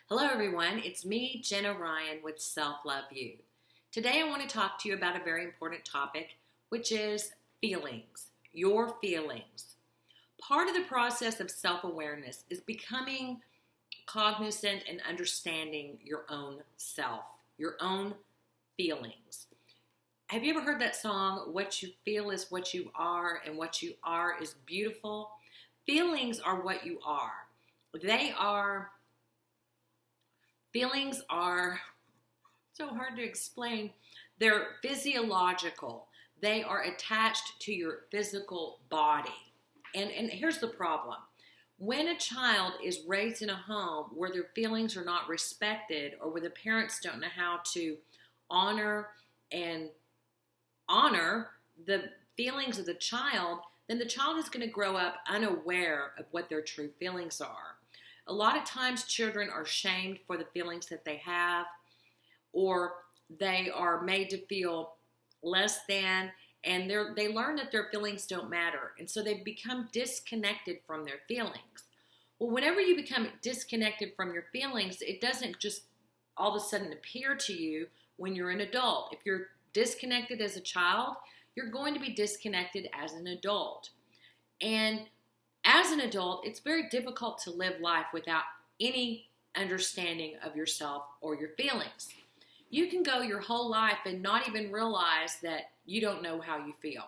Hello, everyone. It's me, Jenna Ryan, with Self Love You. Today, I want to talk to you about a very important topic, which is feelings, your feelings. Part of the process of self awareness is becoming cognizant and understanding your own self, your own feelings. Have you ever heard that song, What You Feel Is What You Are, and What You Are Is Beautiful? Feelings are what you are. Feelings are so hard to explain. They're physiological. They are attached to your physical body. And here's the problem. When a child is raised in a home where their feelings are not respected, or where the parents don't know how to honor the feelings of the child, then the child is going to grow up unaware of what their true feelings are. A lot of times children are shamed for the feelings that they have, or they are made to feel less than, and they learn that their feelings don't matter, and so they become disconnected from their feelings. Well, whenever you become disconnected from your feelings, it doesn't just all of a sudden appear to you when you're an adult. If you're disconnected as a child, you're going to be disconnected as an adult. And as an adult, it's very difficult to live life without any understanding of yourself or your feelings. You can go your whole life and not even realize that you don't know how you feel.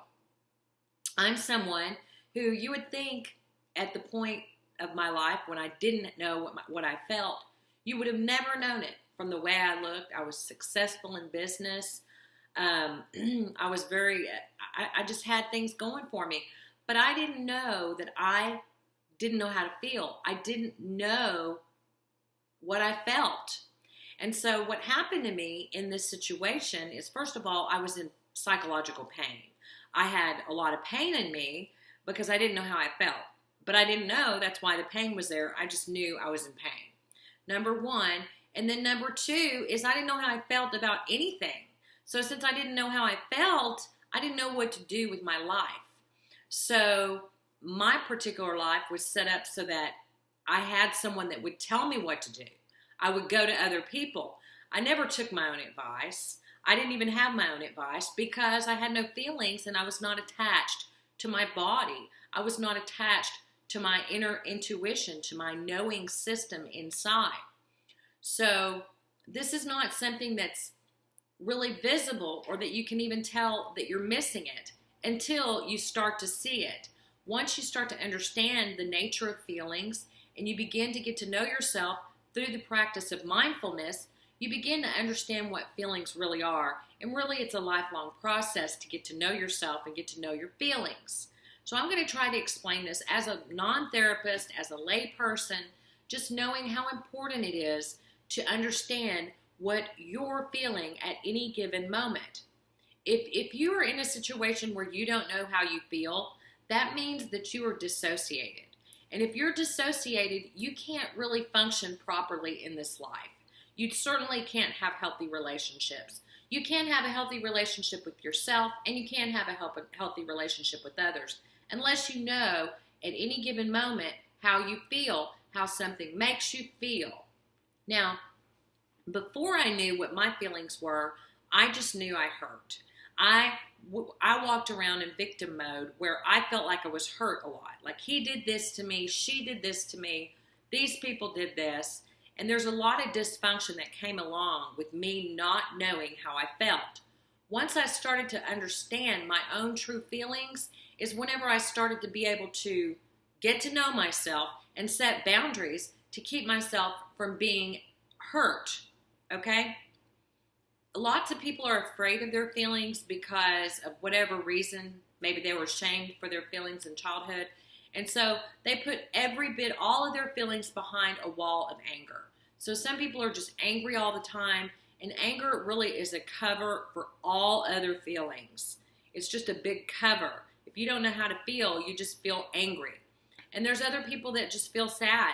I'm someone who you would think at the point of my life when I didn't know what I felt, you would have never known it from the way I looked. I was successful in business. I just had things going for me. But I didn't know that I didn't know how to feel. I didn't know what I felt. And so what happened to me in this situation is, first of all, I was in psychological pain. I had a lot of pain in me because I didn't know how I felt. But I didn't know that's why the pain was there. I just knew I was in pain. Number one. And then number two is I didn't know how I felt about anything. So since I didn't know how I felt, I didn't know what to do with my life. So my particular life was set up so that I had someone that would tell me what to do. I would go to other people. I never took my own advice. I didn't even have my own advice because I had no feelings and I was not attached to my body. I was not attached to my inner intuition, to my knowing system inside. So this is not something that's really visible or that you can even tell that you're missing it until you start to see it. Once you start to understand the nature of feelings and you begin to get to know yourself through the practice of mindfulness, you begin to understand what feelings really are. And really, it's a lifelong process to get to know yourself and get to know your feelings. So I'm going to try to explain this as a non-therapist, as a lay person, just knowing how important it is to understand what you're feeling at any given moment. If you are in a situation where you don't know how you feel, that means that you are dissociated. And if you're dissociated, you can't really function properly in this life. You certainly can't have healthy relationships. You can't have a healthy relationship with yourself, and you can't have a healthy relationship with others unless you know at any given moment how you feel, how something makes you feel. Now, before I knew what my feelings were, I just knew I hurt. I walked around in victim mode where I felt like I was hurt a lot. Like he did this to me, she did this to me, these people did this. And there's a lot of dysfunction that came along with me not knowing how I felt. Once I started to understand my own true feelings is whenever I started to be able to get to know myself and set boundaries to keep myself from being hurt. Okay? Lots of people are afraid of their feelings because of whatever reason. Maybe they were shamed for their feelings in childhood. And so they put all of their feelings behind a wall of anger. So some people are just angry all the time. And anger really is a cover for all other feelings. It's just a big cover. If you don't know how to feel, you just feel angry. And there's other people that just feel sad.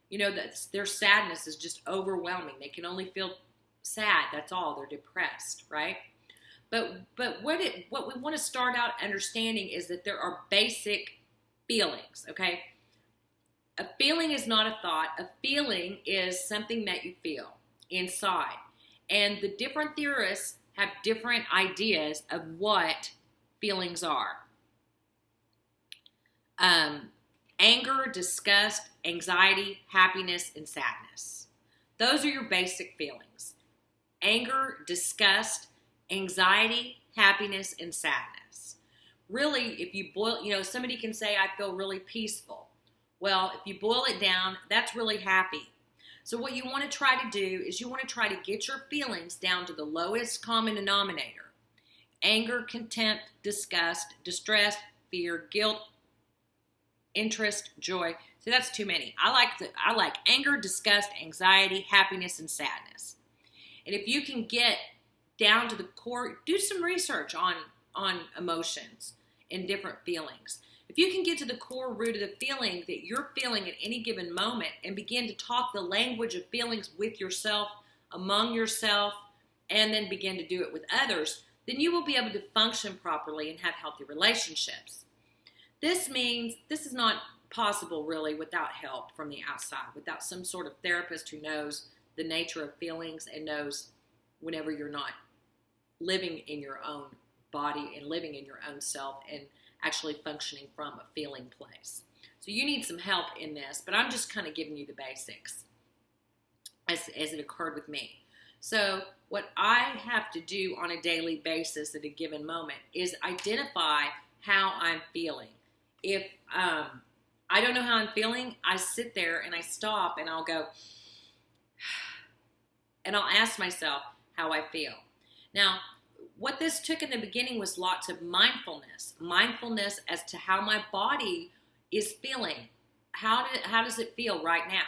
You know, their sadness is just overwhelming. They can only feel sad. That's all. They're depressed, right? But what we want to start out understanding is that there are basic feelings, okay? A feeling is not a thought. A feeling is something that you feel inside. And the different theorists have different ideas of what feelings are. Anger, disgust, anxiety, happiness, and sadness. Those are your basic feelings. Anger, disgust, anxiety, happiness, and sadness. Really, if you boil, somebody can say, I feel really peaceful. Well, if you boil it down, that's really happy. So what you want to try to do is you want to try to get your feelings down to the lowest common denominator. Anger, contempt, disgust, distress, fear, guilt, interest, joy. See, that's too many. I like anger, disgust, anxiety, happiness, and sadness. And if you can get down to the core, do some research on emotions and different feelings. If you can get to the core root of the feeling that you're feeling at any given moment and begin to talk the language of feelings with yourself, among yourself, and then begin to do it with others, then you will be able to function properly and have healthy relationships. This means this is not possible really without help from the outside, without some sort of therapist who knows the nature of feelings and knows whenever you're not living in your own body and living in your own self and actually functioning from a feeling place. So you need some help in this, but I'm just kind of giving you the basics as it occurred with me. So what I have to do on a daily basis at a given moment is identify how I'm feeling. If I don't know how I'm feeling, I sit there and I stop and I'll go, and I'll ask myself how I feel. Now, what this took in the beginning was lots of mindfulness as to how my body is feeling. How does it feel right now?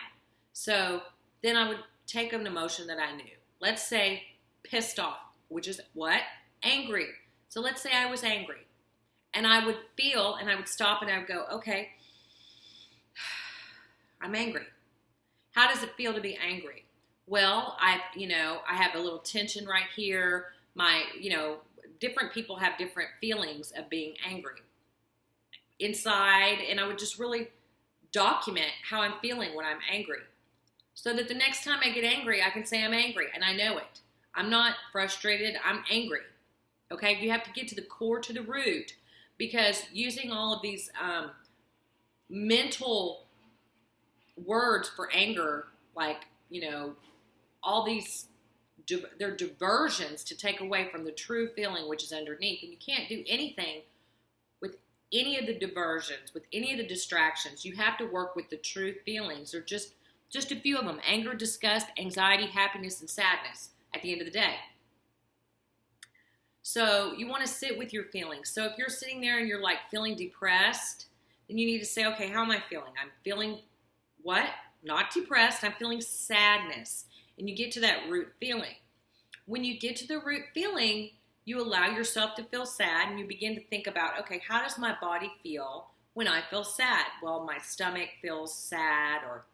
So then I would take an emotion that I knew. Let's say pissed off, which is what? Angry. So let's say I was angry. And I would feel, and I would stop and I would go, okay, I'm angry. How does it feel to be angry? Well, I have a little tension right here. Different people have different feelings of being angry inside, and I would just really document how I'm feeling when I'm angry so that the next time I get angry, I can say I'm angry, and I know it. I'm not frustrated, I'm angry. Okay, you have to get to the core, to the root, because using all of these mental words for anger, like, all these, they're diversions to take away from the true feeling which is underneath. And you can't do anything with any of the diversions, with any of the distractions. You have to work with the true feelings. They're just a few of them: anger, disgust, anxiety, happiness, and sadness at the end of the day. So you want to sit with your feelings. So if you're sitting there and you're like feeling depressed, then you need to say, okay, how am I feeling? I'm feeling what? Not depressed. I'm feeling sadness. And you get to that root feeling. When you get to the root feeling, you allow yourself to feel sad and you begin to think about, okay, how does my body feel when I feel sad? Well, my stomach feels sad. Or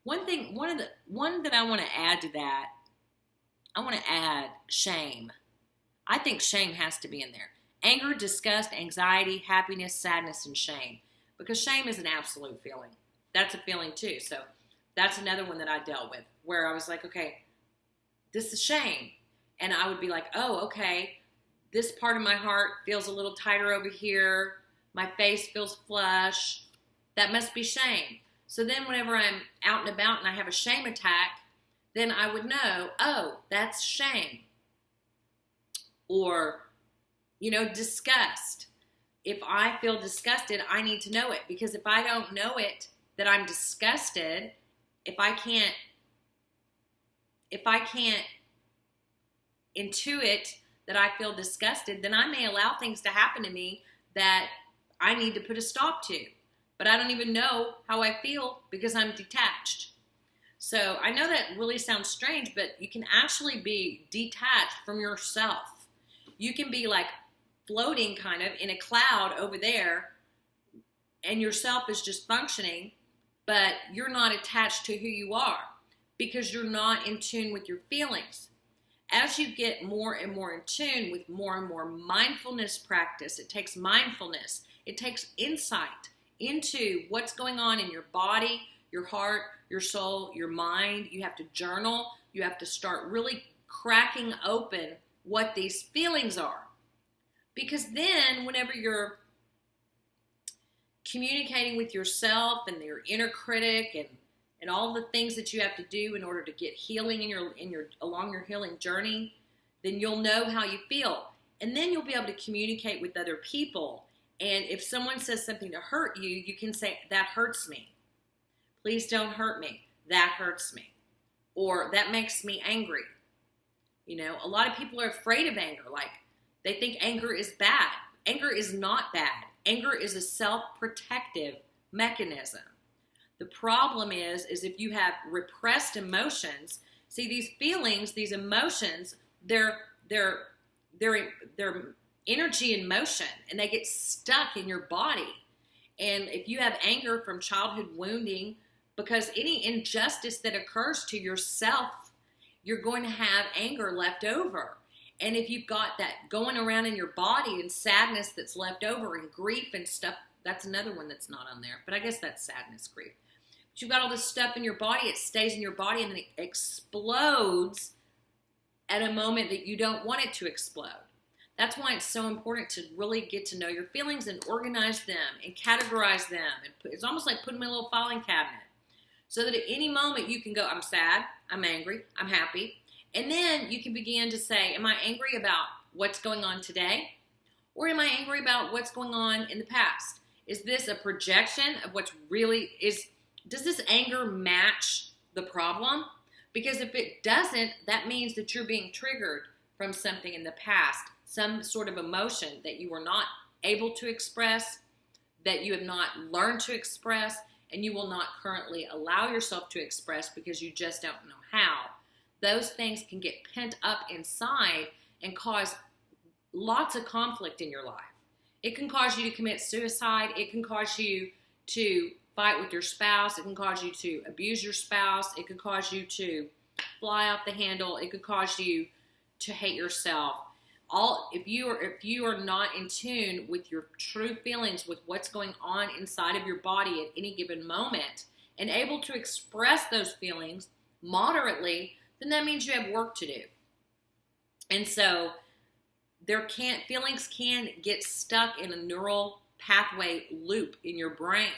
one that I want to add to that, I want to add shame. I think shame has to be in there. Anger, disgust, anxiety, happiness, sadness, and shame. Because shame is an absolute feeling. That's a feeling too. So that's another one that I dealt with, where I was like, okay, this is shame. And I would be like, oh, okay, this part of my heart feels a little tighter over here. My face feels flush. That must be shame. So then whenever I'm out and about and I have a shame attack, then I would know, oh, that's shame. Or, disgust. If I feel disgusted, I need to know it. Because if I don't know it, that I'm disgusted, if I can't intuit that I feel disgusted, then I may allow things to happen to me that I need to put a stop to. But I don't even know how I feel because I'm detached. So I know that really sounds strange, but you can actually be detached from yourself. You can be like floating kind of in a cloud over there, and yourself is just functioning, but you're not attached to who you are because you're not in tune with your feelings. As you get more and more in tune with more and more mindfulness practice, it takes mindfulness, it takes insight into what's going on in your body, your heart, your soul, your mind. You have to journal. You have to start really cracking open what these feelings are. Because then whenever you're communicating with yourself and your inner critic and all the things that you have to do in order to get healing along your healing journey, then you'll know how you feel. And then you'll be able to communicate with other people. And if someone says something to hurt you, you can say, that hurts me. Please don't hurt me. That hurts me. Or that makes me angry. You know, a lot of people are afraid of anger. Like, they think anger is bad. Anger is not bad. Anger is a self-protective mechanism. The problem is if you have repressed emotions, see, these feelings, these emotions, they're energy in motion, and they get stuck in your body. And if you have anger from childhood wounding, because any injustice that occurs to yourself, you're going to have anger left over. And if you've got that going around in your body and sadness that's left over and grief and stuff, that's another one that's not on there. But I guess that's sadness, grief. But you've got all this stuff in your body, it stays in your body and then it explodes at a moment that you don't want it to explode. That's why it's so important to really get to know your feelings and organize them and categorize them. And it's almost like putting them in a little filing cabinet. So that at any moment you can go, I'm sad, I'm angry, I'm happy. And then you can begin to say, am I angry about what's going on today? Or am I angry about what's going on in the past? Is this a projection of what's really is? Does this anger match the problem? Because if it doesn't, that means that you're being triggered from something in the past, some sort of emotion that you were not able to express, that you have not learned to express, and you will not currently allow yourself to express because you just don't know how. Those things can get pent up inside and cause lots of conflict in your life. It can cause you to commit suicide. It can cause you to fight with your spouse. It can cause you to abuse your spouse. It could cause you to fly off the handle. It could cause you to hate yourself. If you are not in tune with your true feelings, with what's going on inside of your body at any given moment, and able to express those feelings moderately, then that means you have work to do. And so feelings can get stuck in a neural pathway loop in your brain.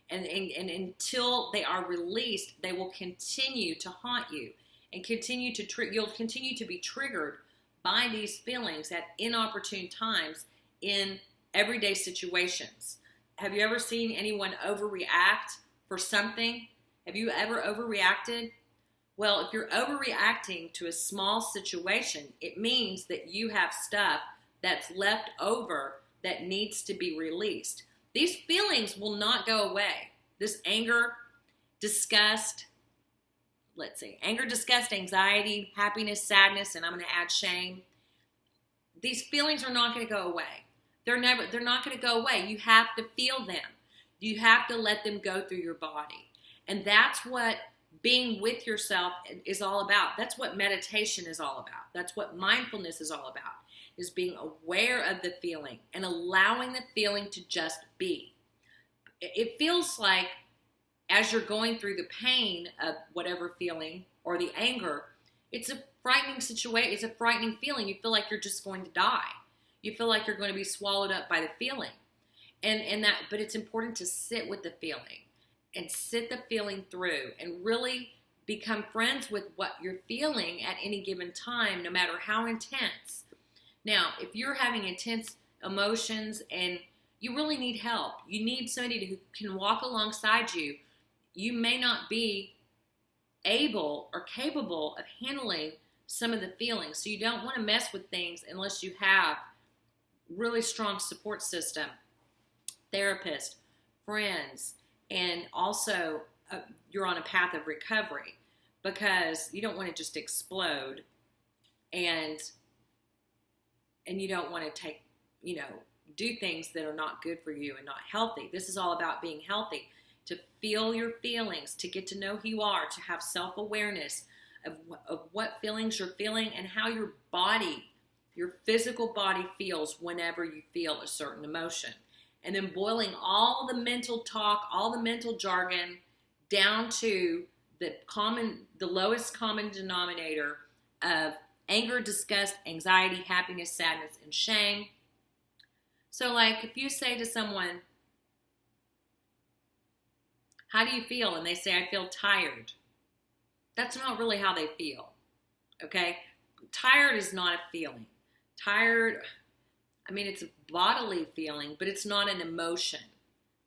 And until they are released, they will continue to haunt you and you'll continue to be triggered by these feelings at inopportune times in everyday situations. Have you ever seen anyone overreact for something? Have you ever overreacted? Well, if you're overreacting to a small situation, it means that you have stuff that's left over that needs to be released. These feelings will not go away. This anger, disgust, anger, disgust, anxiety, happiness, sadness, and I'm going to add shame. These feelings are not going to go away. They're not going to go away. You have to feel them. You have to let them go through your body. And that's what being with yourself is all about. That's what meditation is all about. That's what mindfulness is all about, is being aware of the feeling and allowing the feeling to just be. It feels like as you're going through the pain of whatever feeling or the anger, it's a frightening situation. It's a frightening feeling. You feel like you're just going to die. You feel like you're going to be swallowed up by the feeling. But it's important to sit with the feeling and sit the feeling through and really become friends with what you're feeling at any given time, no matter how intense. Now, if you're having intense emotions and you really need help, you need somebody who can walk alongside you, you may not be able or capable of handling some of the feelings. So you don't want to mess with things unless you have really strong support system, therapist, friends, and also you're on a path of recovery, because you don't want to just explode and you don't want to do things that are not good for you and not healthy. This is all about being healthy, to feel your feelings, to get to know who you are, to have self-awareness of what feelings you're feeling and how your body, your physical body feels whenever you feel a certain emotion. And then boiling all the mental talk, all the mental jargon down to the lowest common denominator of anger, disgust, anxiety, happiness, sadness, and shame. So like if you say to someone, how do you feel? And they say, I feel tired. That's not really how they feel, okay? Tired is not a feeling. Tired, I mean, it's a bodily feeling, but it's not an emotion.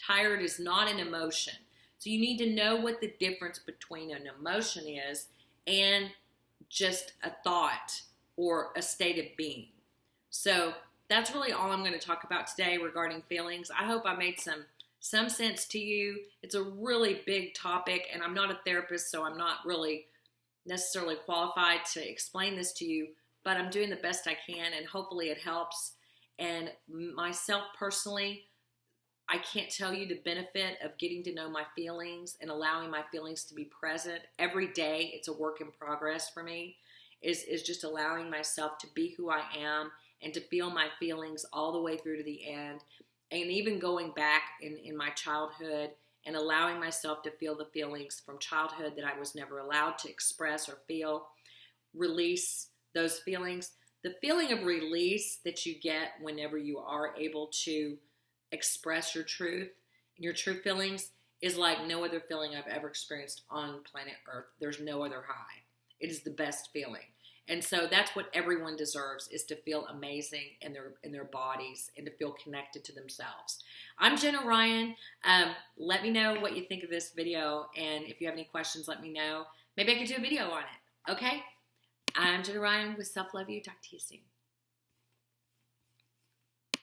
Tired is not an emotion. So you need to know what the difference between an emotion is and just a thought or a state of being. So that's really all I'm going to talk about today regarding feelings. I hope I made some sense to you. It's a really big topic, and I'm not a therapist, so I'm not really necessarily qualified to explain this to you, but I'm doing the best I can, and hopefully it helps. And myself personally, I can't tell you the benefit of getting to know my feelings and allowing my feelings to be present every day. It's a work in progress for me, is just allowing myself to be who I am and to feel my feelings all the way through to the end. And even going back in my childhood and allowing myself to feel the feelings from childhood that I was never allowed to express or feel, release those feelings. The feeling of release that you get whenever you are able to express your truth and your true feelings is like no other feeling I've ever experienced on planet Earth. There's no other high. It is the best feeling. And so that's what everyone deserves, is to feel amazing in their bodies and to feel connected to themselves. I'm Jenna Ryan. Let me know what you think of this video, and if you have any questions, let me know. Maybe I could do a video on it. Okay? I'm Jenna Ryan with Self Love You. Talk to you soon.